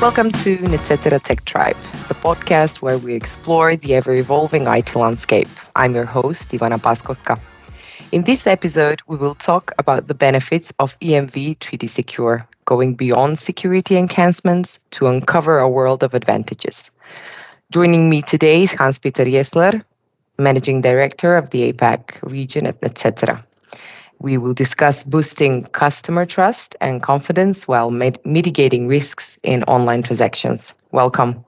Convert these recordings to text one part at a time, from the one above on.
Welcome to Netcetera Tech Tribe, the podcast where we explore the ever-evolving IT landscape. I'm your host, Ivana Paskotka. In this episode, we will talk about the benefits of EMV 3D Secure, going beyond security enhancements to uncover a world of advantages. Joining me today is Hanspeter Jsler, Managing Director of the APAC region at Netcetera. We will discuss boosting customer trust and confidence while mitigating risks in online transactions. Welcome.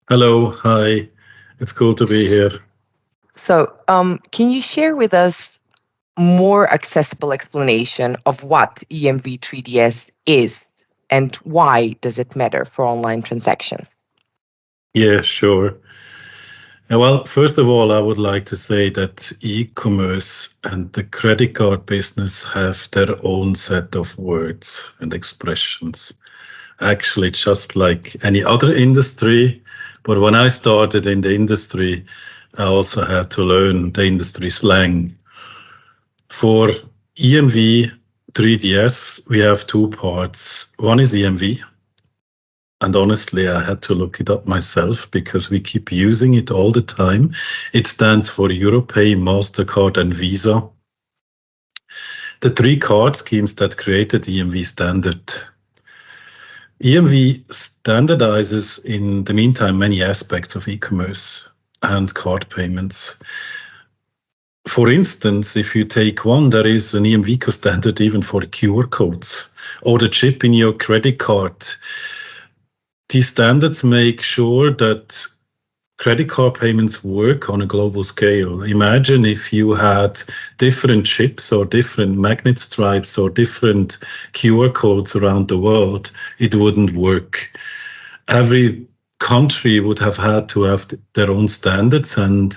Hello, hi. It's cool to be here. So, can you share with us more accessible explanation of what EMV 3DS is and why does it matter for online transactions? Yeah, sure. Well, first of all, I would like to say that e-commerce and the credit card business have their own set of words and expressions. Actually, just like any other industry. But when I started in the industry, I also had to learn the industry slang. For EMV 3DS, we have two parts. One is EMV. And honestly, I had to look it up myself because we keep using it all the time. It stands for Europay, MasterCard, and Visa. The three card schemes that created EMV standard. EMV standardizes, in the meantime, many aspects of e-commerce and card payments. For instance, if you take one, there is an EMV standard even for QR codes or the chip in your credit card. These standards make sure that credit card payments work on a global scale. Imagine if you had different chips or different magnet stripes or different QR codes around the world, it wouldn't work. Every country would have had to have their own standards, and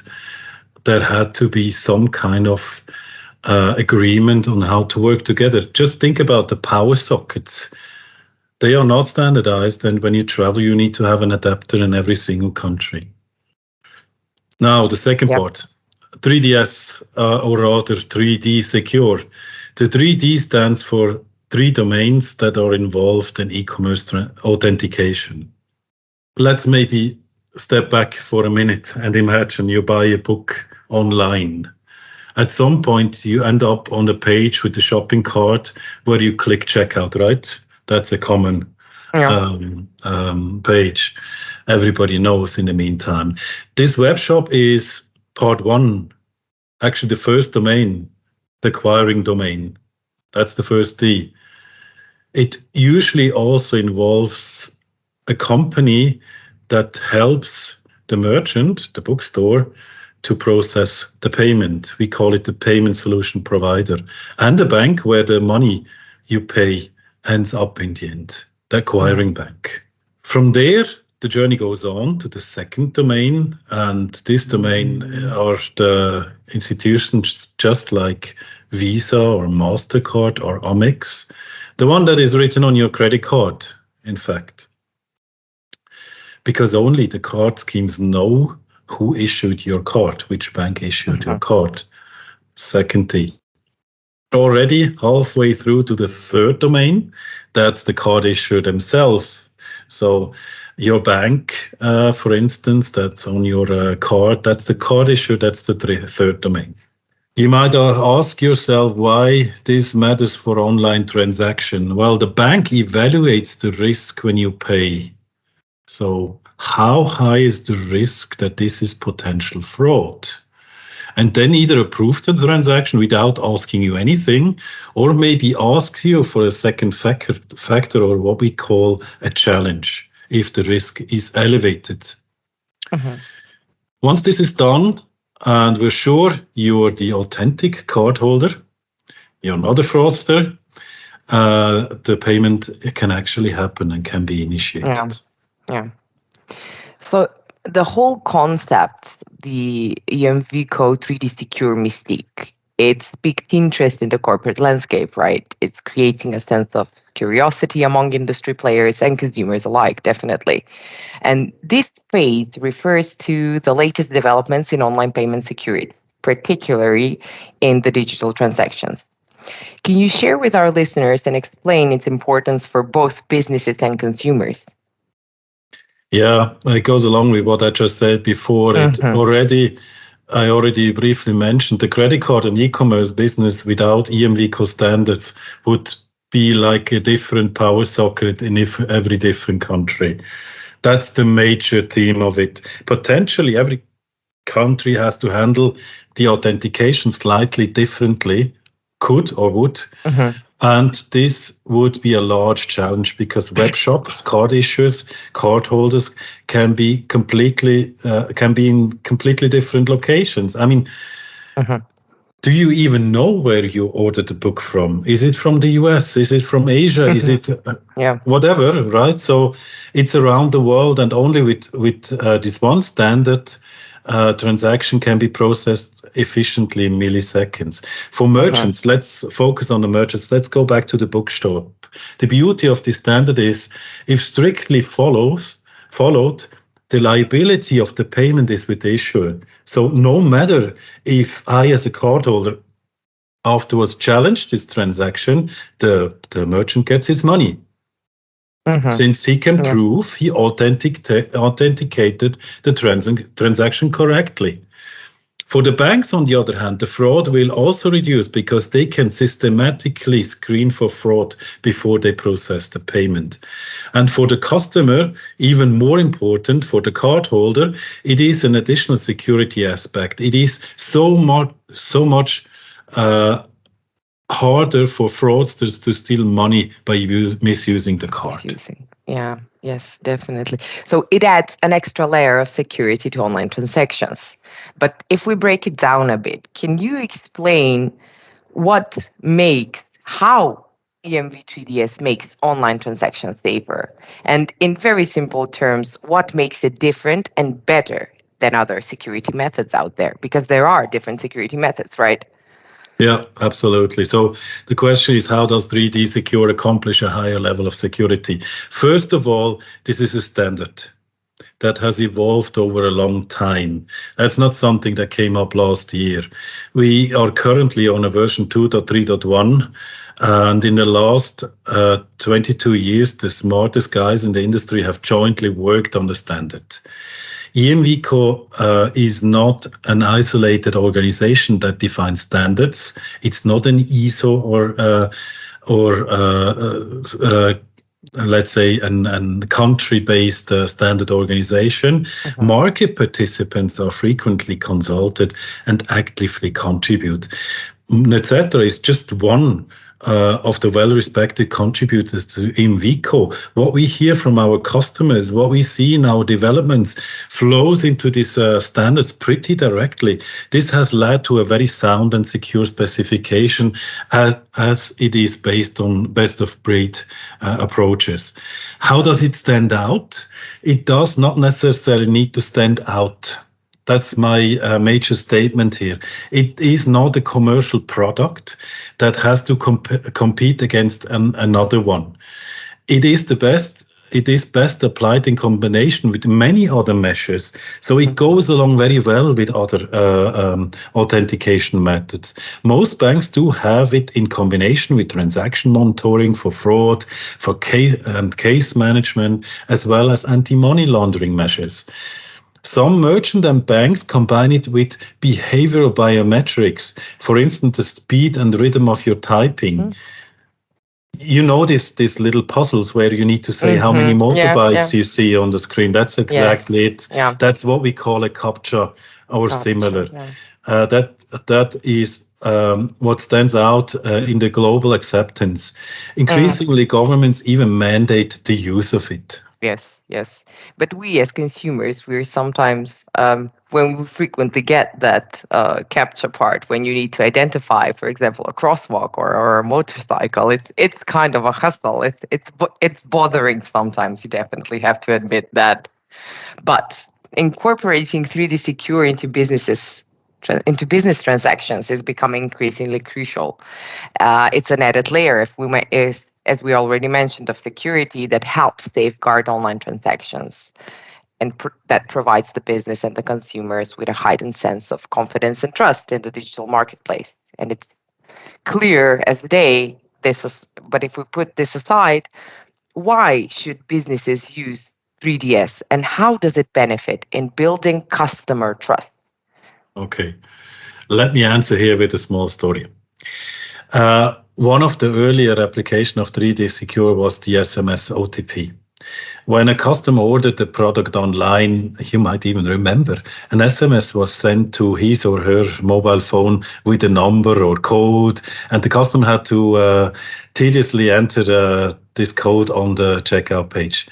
there had to be some kind of agreement on how to work together. Just think about the power sockets. They are not standardized, and when you travel, you need to have an adapter in every single country. Now, the second part, 3DS, or rather 3D Secure. The 3D stands for three domains that are involved in e-commerce authentication. Let's maybe step back for a minute and imagine you buy a book online. At some point, you end up on a page with the shopping cart where you click checkout, right? That's a common page. Everybody knows in the meantime. This web shop is part one, actually the first domain, the acquiring domain. That's the first D. It usually also involves a company that helps the merchant, the bookstore, to process the payment. We call it the payment solution provider. And the bank where the money you pay ends up in the end, the acquiring bank. From there, the journey goes on to the second domain, and this domain are the institutions just like Visa or MasterCard or Amex, the one that is written on your credit card, in fact. Because only the card schemes know who issued your card, which bank issued your card. Secondly, already halfway through to the third domain, that's the card issuer themselves. So your bank, for instance, that's on your card, that's the card issuer, that's the third domain. You might ask yourself why this matters for online transaction. Well, the bank evaluates the risk when you pay. So how high is the risk that this is potential fraud? And then either approve the transaction without asking you anything, or maybe asks you for a second factor, or what we call a challenge, if the risk is elevated. Once this is done, and we're sure you're the authentic cardholder, you're not a fraudster, the payment can actually happen and can be initiated. Yeah. So the whole concept, the EMV code 3D Secure Mystique, it's piqued interest in the corporate landscape, right? It's creating a sense of curiosity among industry players and consumers alike, definitely. And this phase refers to the latest developments in online payment security, particularly in the digital transactions. Can you share with our listeners and explain its importance for both businesses and consumers? Yeah, it goes along with what I just said before. I already briefly mentioned the credit card and e-commerce business without EMV standards would be like a different power socket in every different country. That's the major theme of it. Potentially, every country has to handle the authentication slightly differently, could or would. And this would be a large challenge because web shops, card issuers, card holders can be in completely different locations. I mean, do you even know where you ordered the book from? Is it from the US? Is it from Asia? Is it whatever, right? So it's around the world, and only with this one standard, transaction can be processed efficiently in milliseconds. For merchants, let's focus on the merchants. Let's go back to the bookstore. The beauty of this standard is, if strictly followed, the liability of the payment is with the issuer. So no matter if I, as a cardholder, afterwards challenge this transaction, the merchant gets his money. Since he can prove he authenticated the transaction correctly. For the banks, on the other hand, the fraud will also reduce because they can systematically screen for fraud before they process the payment. And for the customer, even more important, for the cardholder, it is an additional security aspect. It is so much harder for fraudsters to steal money by misusing the card. Yeah, yes, definitely. So it adds an extra layer of security to online transactions. But if we break it down a bit, can you explain how EMV 3DS makes online transactions safer? And in very simple terms, what makes it different and better than other security methods out there? Because there are different security methods, right? Yeah, absolutely. So the question is, how does 3D Secure accomplish a higher level of security? First of all, this is a standard that has evolved over a long time. That's not something that came up last year. We are currently on a version 2.3.1, and in the last 22 years, the smartest guys in the industry have jointly worked on the standard. EMVCO is not an isolated organization that defines standards. It's not an ISO or let's say an country-based standard organization. Market participants are frequently consulted and actively contribute. Netcetera is just one of the well-respected contributors to EMVCO. What we hear from our customers, what we see in our developments, flows into these standards pretty directly. This has led to a very sound and secure specification as it is based on best-of-breed approaches. How does it stand out? It does not necessarily need to stand out. That's my major statement here. It is not a commercial product that has to compete against another one. It is the best. It is best applied in combination with many other measures. So it goes along very well with other authentication methods. Most banks do have it in combination with transaction monitoring for fraud, for case management, as well as anti-money laundering measures. Some merchant and banks combine it with behavioral biometrics, for instance, the speed and rhythm of your typing. You know these little puzzles where you need to say how many motorbikes you see on the screen. That's exactly it. Yeah. That's what we call a CAPTCHA or similar. Yeah. That is what stands out in the global acceptance. Increasingly, governments even mandate the use of it. Yes. But we as consumers, we're sometimes, when we frequently get that capture part, when you need to identify, for example, a crosswalk or a motorcycle, it's kind of a hustle. It's bothering sometimes. You definitely have to admit that. But incorporating 3D Secure into business transactions is becoming increasingly crucial. It's an added layer, as we already mentioned, of security that helps safeguard online transactions and that provides the business and the consumers with a heightened sense of confidence and trust in the digital marketplace. And it's clear as day, but if we put this aside, why should businesses use 3DS, and how does it benefit in building customer trust? Okay, let me answer here with a small story. One of the earlier application of 3D Secure was the SMS OTP. When a customer ordered the product online, you might even remember, an SMS was sent to his or her mobile phone with a number or code, and the customer had to tediously enter this code on the checkout page.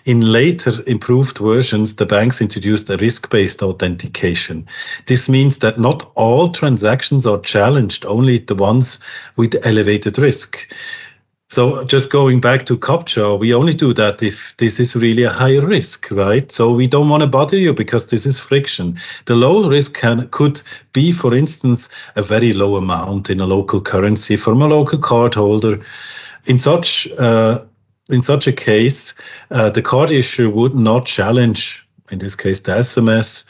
In later improved versions, the banks introduced a risk-based authentication. This means that not all transactions are challenged, only the ones with elevated risk. So just going back to CAPTCHA, we only do that if this is really a high risk, right? So we don't want to bother you because this is friction. The low risk could be, for instance, a very low amount in a local currency from a local cardholder. In such a case, the card issuer would not challenge, in this case, the SMS,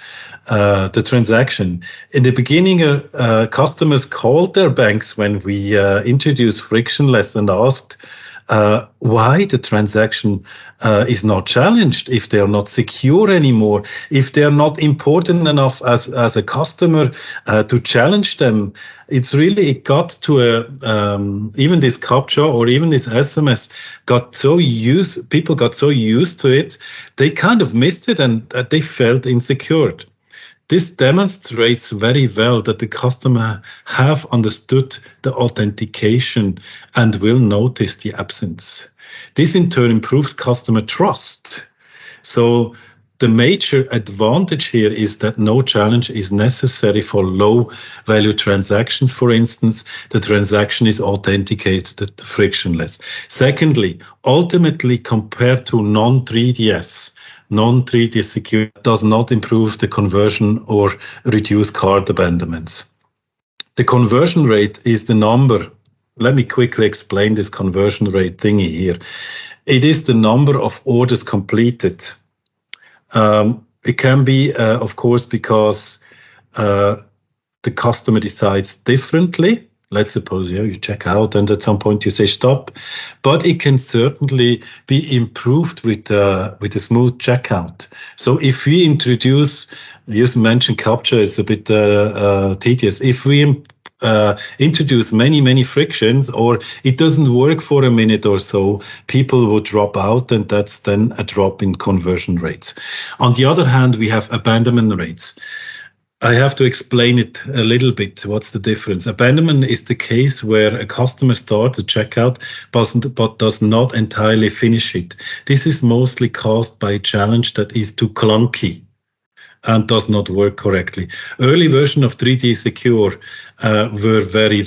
the transaction. In the beginning, customers called their banks when we introduced frictionless and asked why the transaction is not challenged, if they are not secure anymore, if they are not important enough as a customer to challenge them. It got to even this CAPTCHA or even this SMS people got so used to it, they kind of missed it and they felt insecure. This demonstrates very well that the customer have understood the authentication and will notice the absence. This in turn improves customer trust. So the major advantage here is that no challenge is necessary for low value transactions. For instance, the transaction is authenticated frictionless. Secondly, ultimately compared to non-3D secure does not improve the conversion or reduce card abandonments. The conversion rate is the number. Let me quickly explain this conversion rate thingy here. It is the number of orders completed. It can be, of course, because the customer decides differently. Let's suppose you check out and at some point you say stop, but it can certainly be improved with a smooth checkout. So if we introduce, you mentioned CAPTCHA is a bit tedious. If we introduce many frictions or it doesn't work for a minute or so, people will drop out and that's then a drop in conversion rates. On the other hand, we have abandonment rates. I have to explain it a little bit. What's the difference? Abandonment is the case where a customer starts a checkout but does not entirely finish it. This is mostly caused by a challenge that is too clunky and does not work correctly. Early version of 3D Secure were very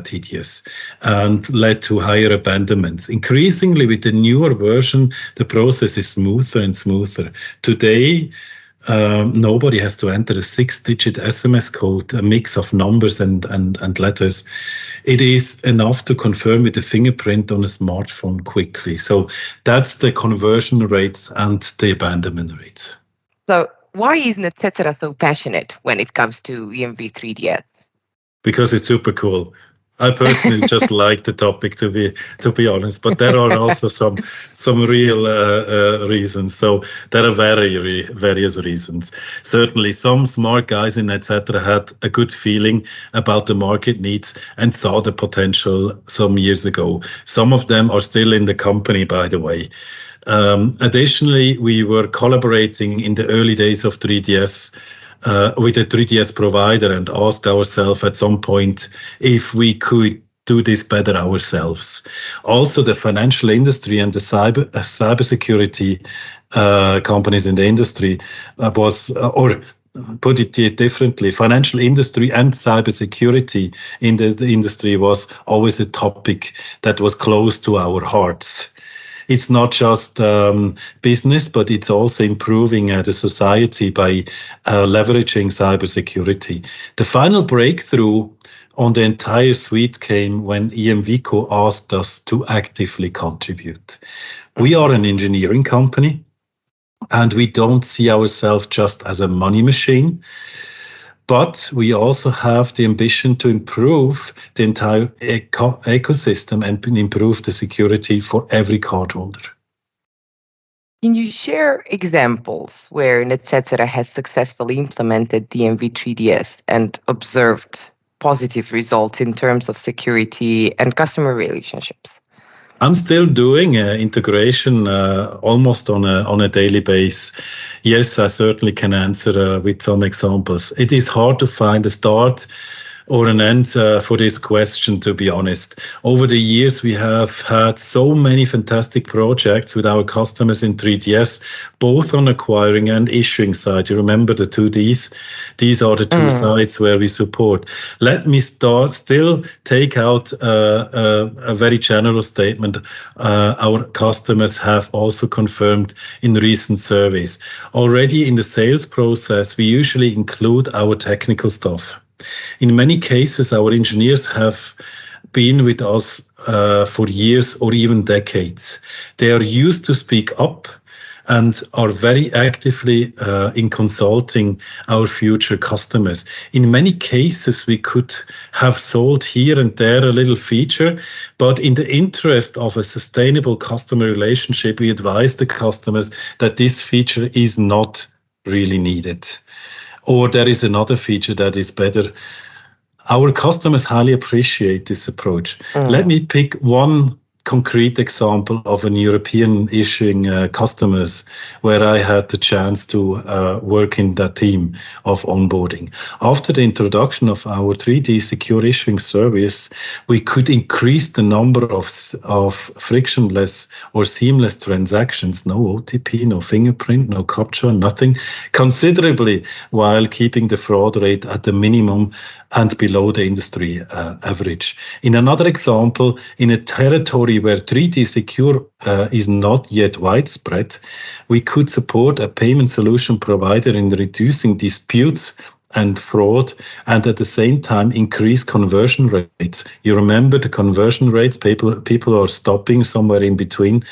tedious and led to higher abandonments. Increasingly, with the newer version, the process is smoother and smoother. Today, nobody has to enter a 6-digit SMS code, a mix of numbers and letters. It is enough to confirm with a fingerprint on a smartphone quickly. So that's the conversion rates and the abandonment rates. So why is Netcetera so passionate when it comes to EMV 3DS? Because it's super cool. I personally just like the topic, to be honest, but there are also some real reasons. So there are various reasons. Certainly, some smart guys in Netcetera had a good feeling about the market needs and saw the potential some years ago. Some of them are still in the company, by the way. Additionally, we were collaborating in the early days of 3DS with a 3DS provider and asked ourselves at some point if we could do this better ourselves. Also, the financial industry and the cybersecurity companies in the industry or put it differently, financial industry and cybersecurity in the industry was always a topic that was close to our hearts. It's not just business, but it's also improving the society by leveraging cybersecurity. The final breakthrough on the entire suite came when EMVCo asked us to actively contribute. We are an engineering company, and we don't see ourselves just as a money machine. But we also have the ambition to improve the entire ecosystem and improve the security for every cardholder. Can you share examples where Netcetera has successfully implemented DMV 3DS and observed positive results in terms of security and customer relationships? I'm still doing integration almost on a daily basis. Yes, I certainly can answer with some examples. It is hard to find a start or an end for this question, to be honest. Over the years, we have had so many fantastic projects with our customers in 3DS, both on acquiring and issuing side. You remember the two Ds? These are the two sides where we support. Let me still take out a very general statement. Our customers have also confirmed in recent surveys. Already in the sales process, we usually include our technical staff. In many cases, our engineers have been with us for years or even decades. They are used to speak up and are very actively in consulting our future customers. In many cases, we could have sold here and there a little feature, but in the interest of a sustainable customer relationship, we advise the customers that this feature is not really needed, or there is another feature that is better. Our customers highly appreciate this approach. Let me pick one concrete example of an European issuing customers where I had the chance to work in that team of onboarding. After the introduction of our 3D secure issuing service, we could increase the number of frictionless or seamless transactions, no OTP, no fingerprint, no captcha, nothing, considerably, while keeping the fraud rate at the minimum and below the industry average. In another example, in a territory where 3D secure is not yet widespread, we could support a payment solution provider in reducing disputes and fraud, and at the same time increase conversion rates. You remember the conversion rates, people are stopping somewhere in between,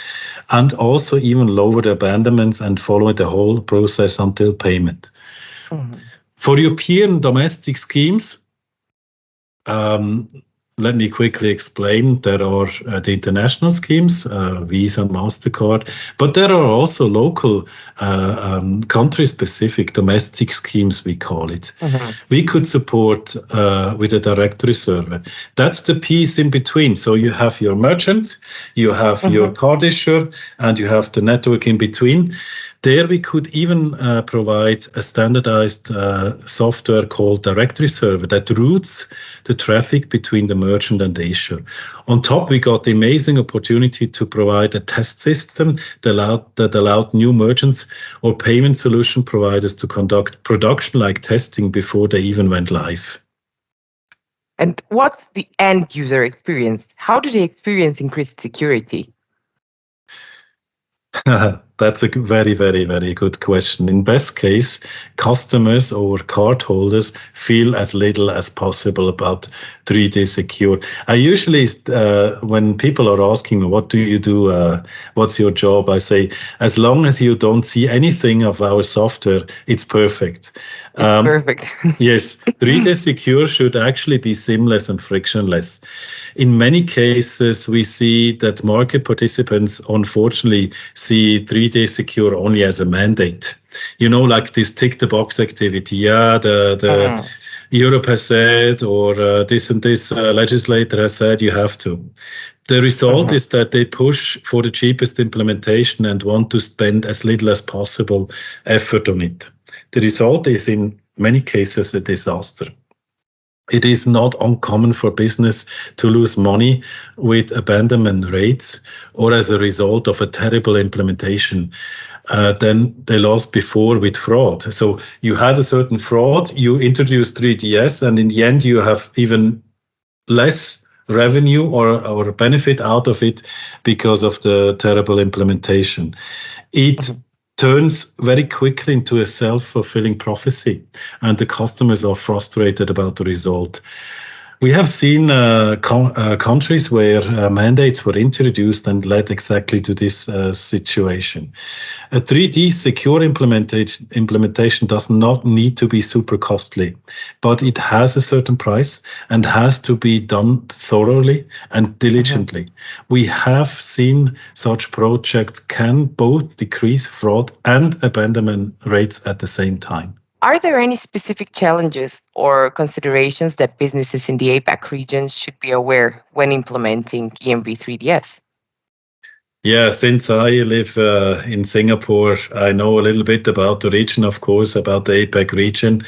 and also even lower the abandonments and follow the whole process until payment. For European domestic schemes, let me quickly explain. There are the international schemes, Visa, MasterCard, but there are also local country-specific domestic schemes, we call it. We could support with a directory server. That's the piece in between. So you have your merchant, you have your card issuer, and you have the network in between. There we could even provide a standardized software called directory server that routes the traffic between the merchant and the issuer. On top, we got the amazing opportunity to provide a test system that allowed new merchants or payment solution providers to conduct production-like testing before they even went live. And what's the end user experience? How do they experience increased security? That's a very, very, very good question. In best case, customers or cardholders feel as little as possible about 3D secure. I usually, when people are asking me, what do you do? What's your job? I say, as long as you don't see anything of our software, it's perfect. It's perfect. Yes, 3D secure should actually be seamless and frictionless. In many cases, we see that market participants unfortunately see 3D secure only as a mandate. You know, like this tick the box activity. Yeah, the Europe has said, or this and this legislator has said you have to. The result is that they push for the cheapest implementation and want to spend as little as possible effort on it. The result is in many cases a disaster. It is not uncommon for business to lose money with abandonment rates or as a result of a terrible implementation than they lost before with fraud. So you had a certain fraud, you introduced 3DS, and in the end you have even less revenue or benefit out of it because of the terrible implementation. It turns very quickly into a self-fulfilling prophecy, and the customers are frustrated about the result. We have seen countries where mandates were introduced and led exactly to this situation. A 3D secure implementation does not need to be super costly, but it has a certain price and has to be done thoroughly and diligently. We have seen such projects can both decrease fraud and abandonment rates at the same time. Are there any specific challenges or considerations that businesses in the APAC region should be aware when implementing EMV 3DS? Yeah, since I live in Singapore, I know a little bit about the region, of course, about the APAC region.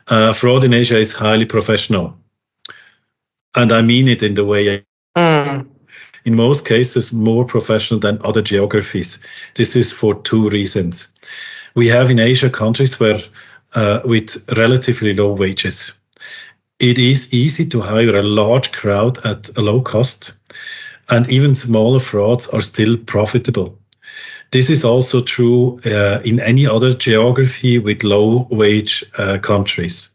Fraud in Asia is highly professional. And I mean it in the way, in most cases, more professional than other geographies. This is for two reasons. We have in Asia countries where with relatively low wages. It is easy to hire a large crowd at a low cost, and even smaller frauds are still profitable. This is also true in any other geography with low wage countries.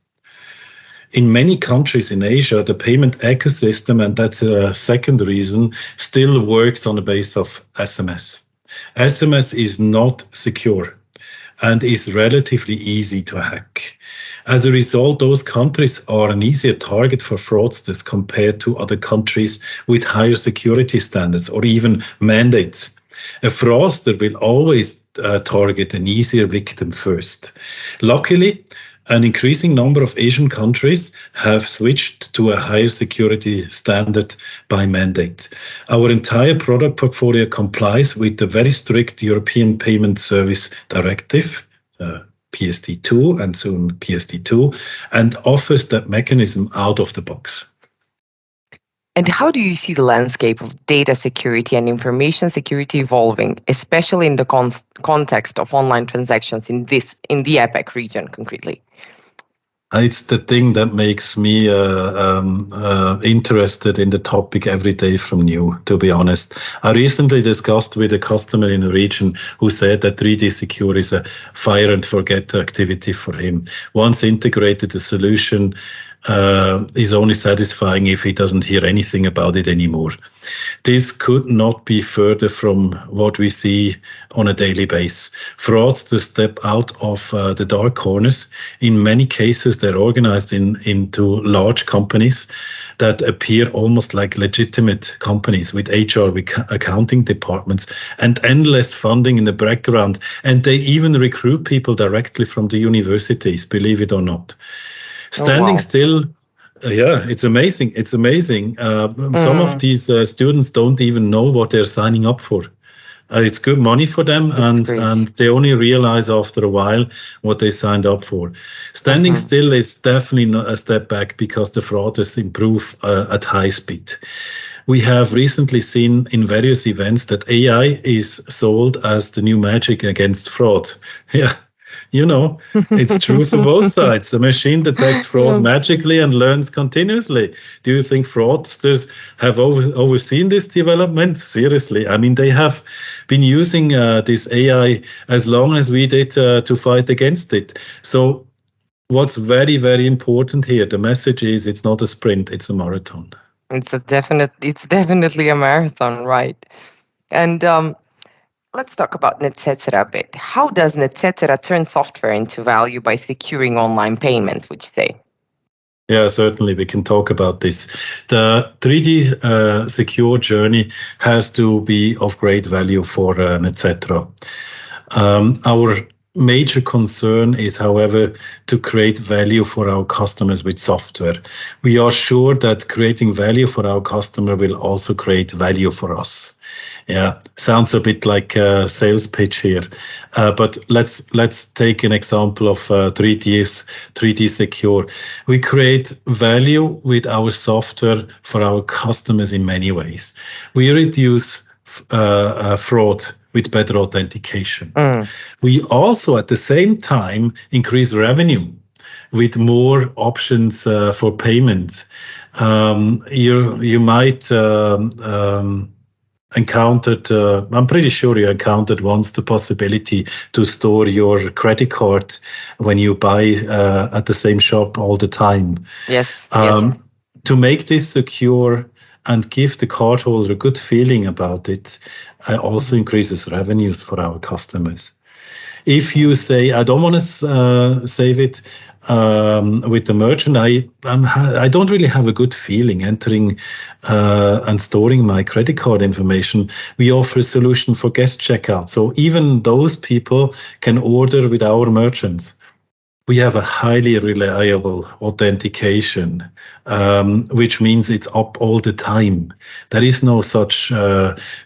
In many countries in Asia, the payment ecosystem, and that's a second reason, still works on the base of SMS. SMS is not secure and is relatively easy to hack. As a result, those countries are an easier target for fraudsters compared to other countries with higher security standards or even mandates. A fraudster will always target an easier victim first. Luckily, an increasing number of Asian countries have switched to a higher security standard by mandate. Our entire product portfolio complies with the very strict European Payment Service Directive, PSD2 and soon PSD2, and offers that mechanism out of the box. And how do you see the landscape of data security and information security evolving, especially in the context of online transactions in the APAC region concretely? It's the thing that makes me interested in the topic every day from new, to be honest. I recently discussed with a customer in a region who said that 3D Secure is a fire and forget activity for him. Once integrated, the solution is only satisfying if he doesn't hear anything about it anymore. This could not be further from what we see on a daily basis. Fraudsters step out of the dark corners. In many cases, they're organized into large companies that appear almost like legitimate companies with HR, with accounting departments, and endless funding in the background. And they even recruit people directly from the universities, believe it or not. Standing still, it's amazing. It's amazing. Some of these students don't even know what they're signing up for. It's good money for them, and they only realize after a while what they signed up for. Standing still is definitely a step back because the fraudsters improve at high speed. We have recently seen in various events that AI is sold as the new magic against fraud. Yeah. You know, it's true for both sides. The machine detects fraud magically and learns continuously. Do you think fraudsters have overseen this development? Seriously, I mean, they have been using this AI as long as we did to fight against it. So what's very, very important here, the message is it's not a sprint, it's a marathon. It's definitely a marathon, right? And let's talk about Netcetera a bit. How does Netcetera turn software into value by securing online payments, would you say? Yeah, certainly we can talk about this. The 3D secure journey has to be of great value for Netcetera. Our major concern is, however, to create value for our customers with software. We are sure that creating value for our customer will also create value for us. Yeah, sounds a bit like a sales pitch here, but let's take an example of 3D Secure. We create value with our software for our customers in many ways. We reduce fraud with better authentication. We also, at the same time, increase revenue with more options for payment. You might encountered, I'm pretty sure you encountered once the possibility to store your credit card when you buy at the same shop all the time. Yes. To make this secure and give the cardholder a good feeling about it also increases revenues for our customers. If you say, I don't want to save it with the merchant, I don't really have a good feeling entering and storing my credit card information. We offer a solution for guest checkout. So even those people can order with our merchants. We have a highly reliable authentication, which means it's up all the time. There is no such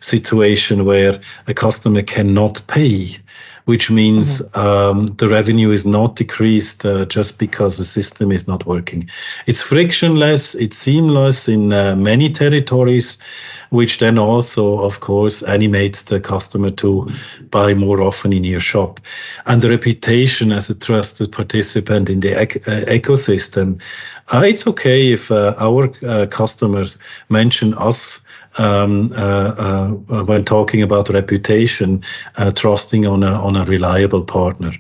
situation where a customer cannot pay, which means the revenue is not decreased just because the system is not working. It's frictionless, it's seamless in many territories, which then also, of course, animates the customer to buy more often in your shop. And the reputation as a trusted participant in the ecosystem, it's okay if our customers mention us when talking about reputation, trusting on a reliable partner.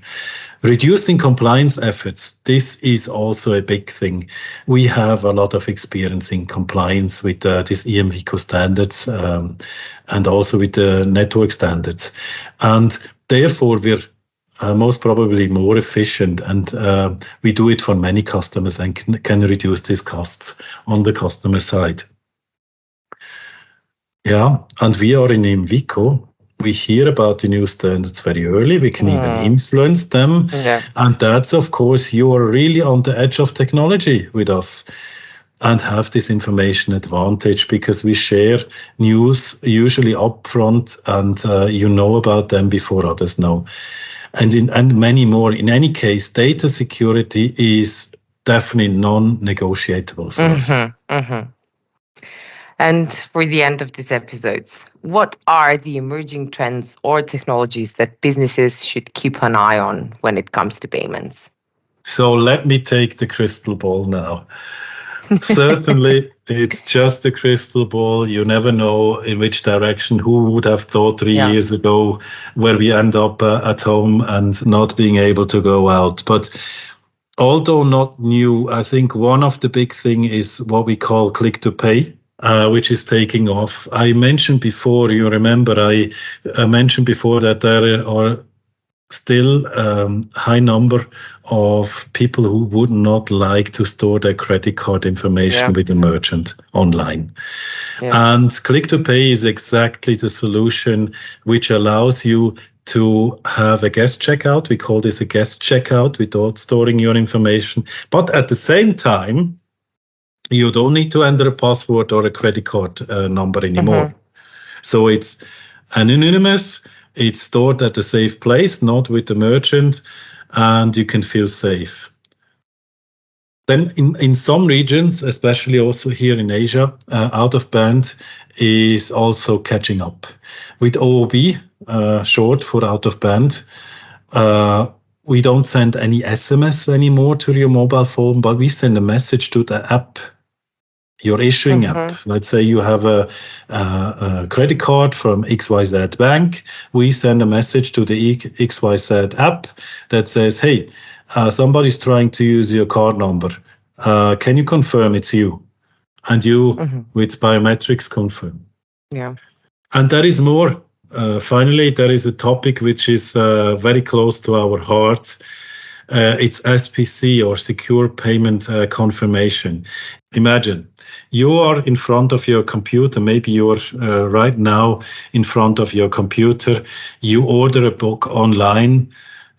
Reducing compliance efforts, this is also a big thing. We have a lot of experience in compliance with these EMV standards and also with the network standards. And therefore, we're most probably more efficient, and we do it for many customers and can reduce these costs on the customer side. Yeah, and we are in Invico. We hear about the new standards very early. We can even influence them. Yeah. And that's, of course, you are really on the edge of technology with us and have this information advantage because we share news usually upfront and you know about them before others know. And many more. In any case, data security is definitely non-negotiable for us. And for the end of this episode, what are the emerging trends or technologies that businesses should keep an eye on when it comes to payments? So let me take the crystal ball now. Certainly, it's just a crystal ball. You never know in which direction. Who would have thought 3 years ago where we end up at home and not being able to go out? But although not new, I think one of the big thing is what we call click to pay. Which is taking off. I mentioned before, you remember, I mentioned before that there are still high number of people who would not like to store their credit card information with a merchant online. And click to pay is exactly the solution which allows you to have a guest checkout. We call this a guest checkout without storing your information. But at the same time, you don't need to enter a password or a credit card number anymore. So it's anonymous, it's stored at a safe place, not with the merchant, and you can feel safe. Then in some regions, especially also here in Asia, out of band is also catching up. With OOB, short for out of band, we don't send any SMS anymore to your mobile phone, but we send a message to the app, your issuing app. Let's say you have a credit card from XYZ Bank. We send a message to the XYZ app that says, hey, somebody's trying to use your card number. Can you confirm it's you? And you, with biometrics, confirm. Yeah. And there is more. Finally, there is a topic which is very close to our heart. It's SPC, or Secure Payment Confirmation. Imagine you are in front of your computer. Maybe you are right now in front of your computer. You order a book online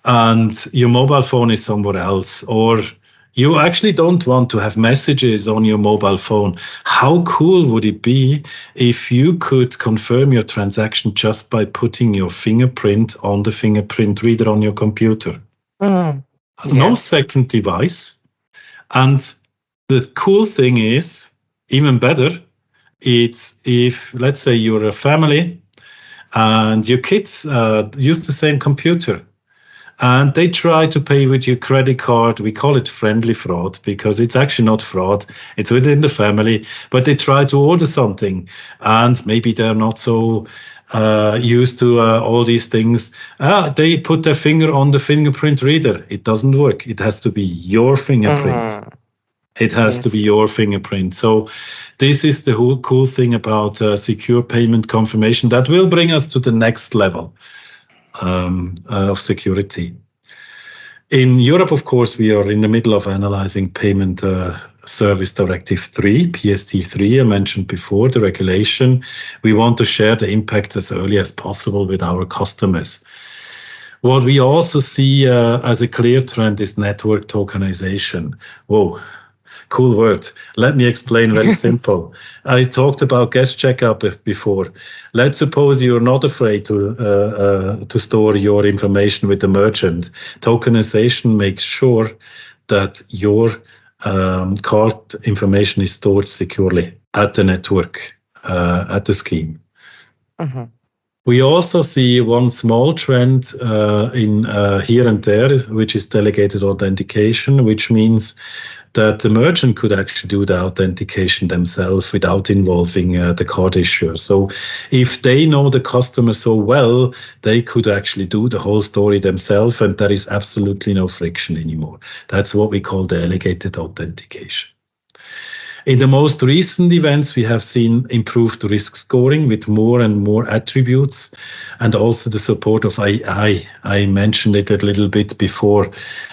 and your mobile phone is somewhere else, or you actually don't want to have messages on your mobile phone. How cool would it be if you could confirm your transaction just by putting your fingerprint on the fingerprint reader on your computer? No second device. And the cool thing is, even better, it's if, let's say, you're a family and your kids use the same computer and they try to pay with your credit card. We call it friendly fraud because it's actually not fraud. It's within the family, but they try to order something and maybe they're not so used to all these things. They put their finger on the fingerprint reader. It doesn't work. It has to be your fingerprint. It has to be your fingerprint. So this is the whole cool thing about secure payment confirmation that will bring us to the next level of security. In Europe, of course, we are in the middle of analyzing Payment Service Directive 3, PST3, I mentioned before, the regulation. We want to share the impact as early as possible with our customers. What we also see as a clear trend is network tokenization. Whoa, cool word. Let me explain very simple. I talked about guest checkout before. Let's suppose you're not afraid to store your information with the merchant. Tokenization makes sure that your card information is stored securely at the network, at the scheme. Mm-hmm. We also see one small trend in here and there, which is delegated authentication, which means that the merchant could actually do the authentication themselves without involving the card issuer. So if they know the customer so well, they could actually do the whole story themselves, and there is absolutely no friction anymore. That's what we call delegated authentication. In the most recent events, we have seen improved risk scoring with more and more attributes, and also the support of AI. I mentioned it a little bit before,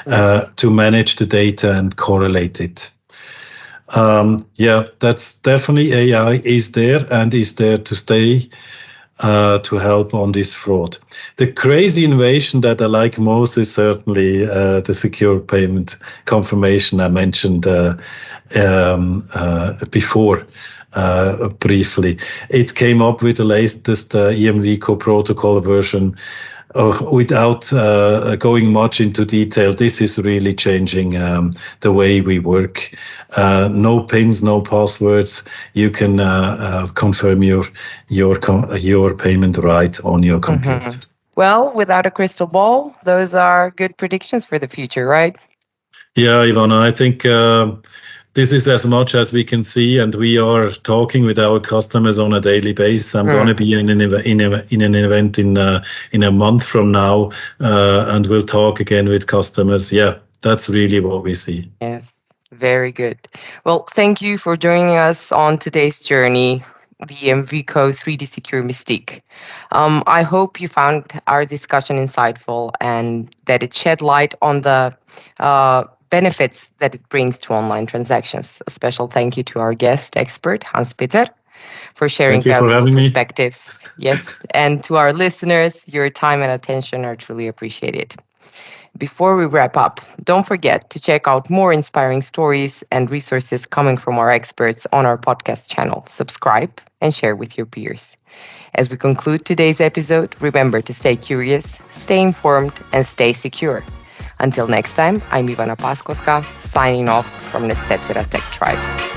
to manage the data and correlate it. That's definitely AI is there and is there to stay to help on this fraud. The crazy innovation that I like most is certainly the secure payment confirmation I mentioned before briefly. It came up with the latest EMV co-protocol version. Without going much into detail, this is really changing the way we work. No pins, no passwords. You can confirm your payment right on your computer. Mm-hmm. Well, without a crystal ball, those are good predictions for the future, right? Yeah, Ivana, I think this is as much as we can see, and we are talking with our customers on a daily basis. I'm going to be in an event in a month from now, and we'll talk again with customers. Yeah, that's really what we see. Yes, very good. Well, thank you for joining us on today's journey, the EMVCo 3D Secure Mystique. I hope you found our discussion insightful and that it shed light on the benefits that it brings to online transactions. A special thank you to our guest expert, Hanspeter, for sharing valuable perspectives. Yes, and to our listeners, your time and attention are truly appreciated. Before we wrap up, don't forget to check out more inspiring stories and resources coming from our experts on our podcast channel. Subscribe and share with your peers. As we conclude today's episode, remember to stay curious, stay informed, and stay secure. Until next time, I'm Ivana Paskowska, signing off from Netcetera Tech Tribe.